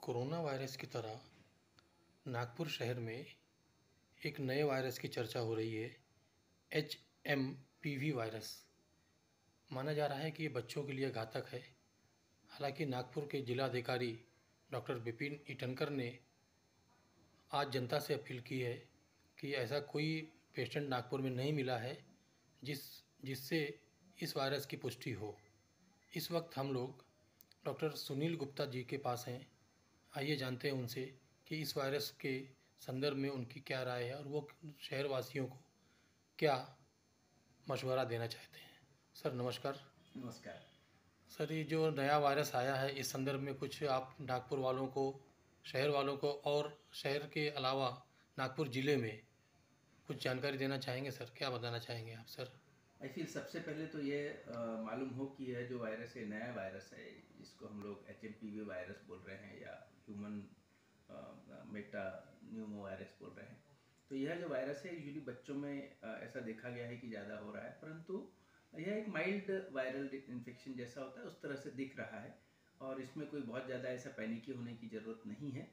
Corona virus की तरह नागपुर शहर में एक नए वायरस की चर्चा हो रही है। HMPV वायरस माना जा रहा है कि ये बच्चों के लिए घातक है। हालांकि नागपुर के जिलाधिकारी डॉक्टर विपिन ईटनकर ने आज जनता से अपील की है कि ऐसा कोई पेशेंट नागपुर में नहीं मिला है जिससे इस वायरस की पुष्टि हो। इस वक्त हम लोग डॉक्टर सुनील गुप्ता जी के पास हैं। आइए जानते हैं उनसे कि इस वायरस के संदर्भ में उनकी क्या राय है और वो शहरवासियों को क्या मशवरा देना चाहते हैं। सर नमस्कार। नमस्कार। सर ये जो नया वायरस आया है इस संदर्भ में कुछ आप नागपुर वालों को, शहर वालों को और शहर के अलावा नागपुर ज़िले में कुछ जानकारी देना चाहेंगे सर? क्या बताना चाहेंगे आप सर? आई फील सबसे पहले तो ये मालूम हो कि यह जो वायरस है नया वायरस है, जिसको हम लोग HMPV वायरस बोल रहे हैं या ह्यूमन मेटा न्यूमो वायरस बोल रहे हैं। तो यह जो वायरस है यूजुअली बच्चों में ऐसा देखा गया है कि ज़्यादा हो रहा है, परंतु यह एक माइल्ड वायरल इन्फेक्शन जैसा होता है उस तरह से दिख रहा है और इसमें कोई बहुत ज़्यादा ऐसा पैनिकी होने की ज़रूरत नहीं है।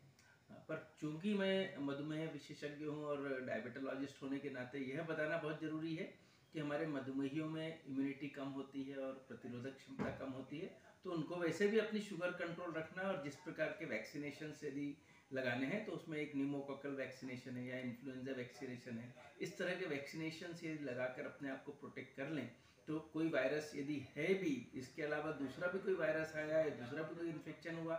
पर चूंकि मैं मधुमेह विशेषज्ञ हूँ और डायबिटोलॉजिस्ट होने के नाते यह बताना बहुत ज़रूरी है कि हमारे मधुमेहियों में इम्यूनिटी कम होती है और प्रतिरोधक क्षमता कम होती है, तो उनको वैसे भी अपनी शुगर कंट्रोल रखना और जिस प्रकार के वैक्सीनेशन यदि लगाने हैं तो उसमें एक न्यूमोकोकल वैक्सीनेशन है या इन्फ्लुएंजा वैक्सीनेशन है, इस तरह के वैक्सीनेशन यदि लगाकर अपने आप को प्रोटेक्ट कर लें तो कोई वायरस यदि है भी, इसके अलावा दूसरा भी कोई वायरस आया या दूसरा भी कोई इन्फेक्शन हुआ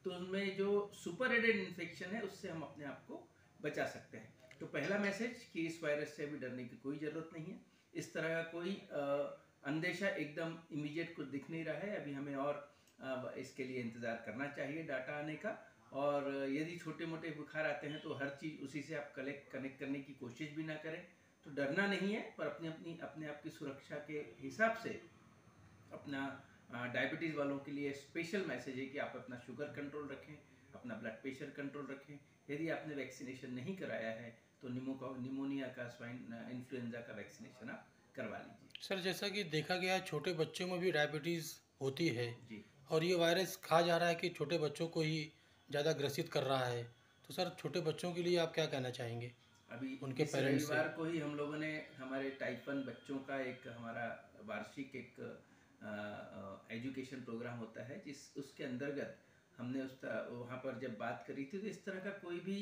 तो उनमें जो सुपर एडेड इन्फेक्शन है उससे हम अपने आप को बचा सकते हैं। तो पहला मैसेज कि इस वायरस से अभी डरने की कोई ज़रूरत नहीं है। इस तरह का कोई अंदेशा एकदम इमीडिएट कुछ दिख नहीं रहा है। अभी हमें और इसके लिए इंतज़ार करना चाहिए डाटा आने का, और यदि छोटे मोटे बुखार आते हैं तो हर चीज़ उसी से आप कनेक्ट करने की कोशिश भी ना करें। तो डरना नहीं है, पर अपने आप की सुरक्षा के हिसाब से अपना डायबिटीज़ वालों के लिए स्पेशल मैसेज है कि आप अपना शुगर कंट्रोल रखें, अपना ब्लड प्रेशर कंट्रोल रखें। यदि आपने वैक्सीनेशन नहीं कराया है तो निमोनिया का, स्वाइन इन्फ्लुएंजा का वैक्सीनेशन आप करवा लीजिए। सर जैसा कि देखा गया है छोटे बच्चों में भी डायबिटीज़ होती है जी। और ये वायरस कहा जा रहा है कि छोटे बच्चों को ही ज़्यादा ग्रसित कर रहा है। तो सर छोटे बच्चों के लिए आप क्या कहना चाहेंगे अभी उनके इस पेरेंट्स से? रविवार को ही हम लोगों ने हमारे टाइप 1 बच्चों का एक हमारा वार्षिक एक एजुकेशन प्रोग्राम होता है, जिस उसके अंतर्गत हमने वहाँ पर जब बात करी थी तो इस तरह का कोई भी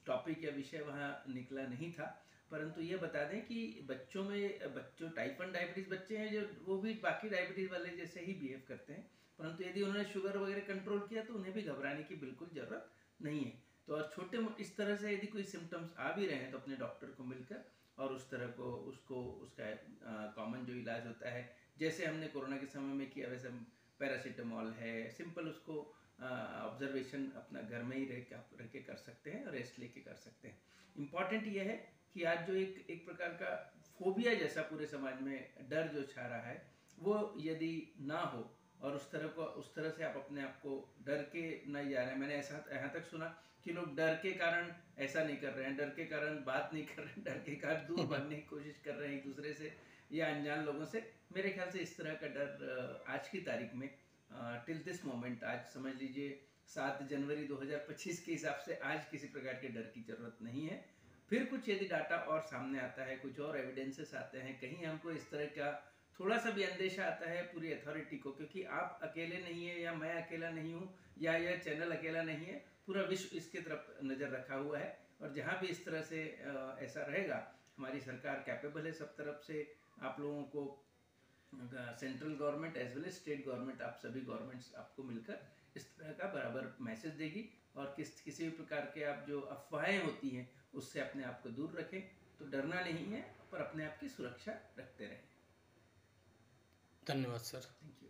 टॉपिक या विषय वहाँ निकला नहीं था। परंतु ये बता दें कि बच्चों टाइप 1 डायबिटीज़ बच्चे हैं जो वो भी बाकी डायबिटीज़ वाले जैसे ही बिहेव करते हैं, परंतु यदि उन्होंने शुगर वगैरह कंट्रोल किया तो उन्हें भी घबराने की बिल्कुल ज़रूरत नहीं है। तो और छोटे इस तरह से यदि कोई सिम्टम्स आ भी रहे हैं तो अपने डॉक्टर को मिलकर और उस तरह को उसका कॉमन जो इलाज होता है जैसे हमने कोरोना के समय में किया वैसे पैरासीटामॉल है, सिंपल उसको ऑब्जर्वेशन अपना घर में ही रह के कर सकते हैं और रेस्ट लेके कर सकते हैं। इम्पॉर्टेंट ये है कि आज जो एक प्रकार का फोबिया जैसा पूरे समाज में डर जो छा रहा है वो यदि ना हो और उस तरह से आप अपने आप को डर के नहीं जा रहे हैं। मैंने ऐसा यहाँ तक सुना कि लोग डर के कारण ऐसा नहीं कर रहे हैं, डर के कारण बात नहीं कर रहे हैं, डर के कारण दूर भागने की कोशिश कर रहे हैं एक दूसरे से या अनजान लोगों से। मेरे ख्याल से इस तरह का डर आज की तारीख में टिल दिस मोमेंट, आज समझ लीजिए 7 जनवरी 2025 के हिसाब से आज किसी प्रकार के डर की जरूरत नहीं है। फिर कुछ यदि डाटा और सामने आता है, कुछ और एविडेंसेस आते हैं, कहीं हमको इस तरह का थोड़ा सा भी अंदेशा आता है पूरी अथॉरिटी को, क्योंकि आप अकेले नहीं है या मैं अकेला नहीं हूँ या यह चैनल अकेला नहीं है, पूरा विश्व इसके तरफ नज़र रखा हुआ है। और जहाँ भी इस तरह से ऐसा रहेगा हमारी सरकार कैपेबल है सब तरफ से आप लोगों को, central government as well as state government, आप सभी गवर्नमेंट्स आपको मिलकर इस तरह का बराबर मैसेज देगी और किसी भी प्रकार के आप जो अफवाहें होती हैं उससे अपने आप को दूर रखें। तो डरना नहीं है पर अपने आप की सुरक्षा रखते रहें। धन्यवाद सर। Thank you.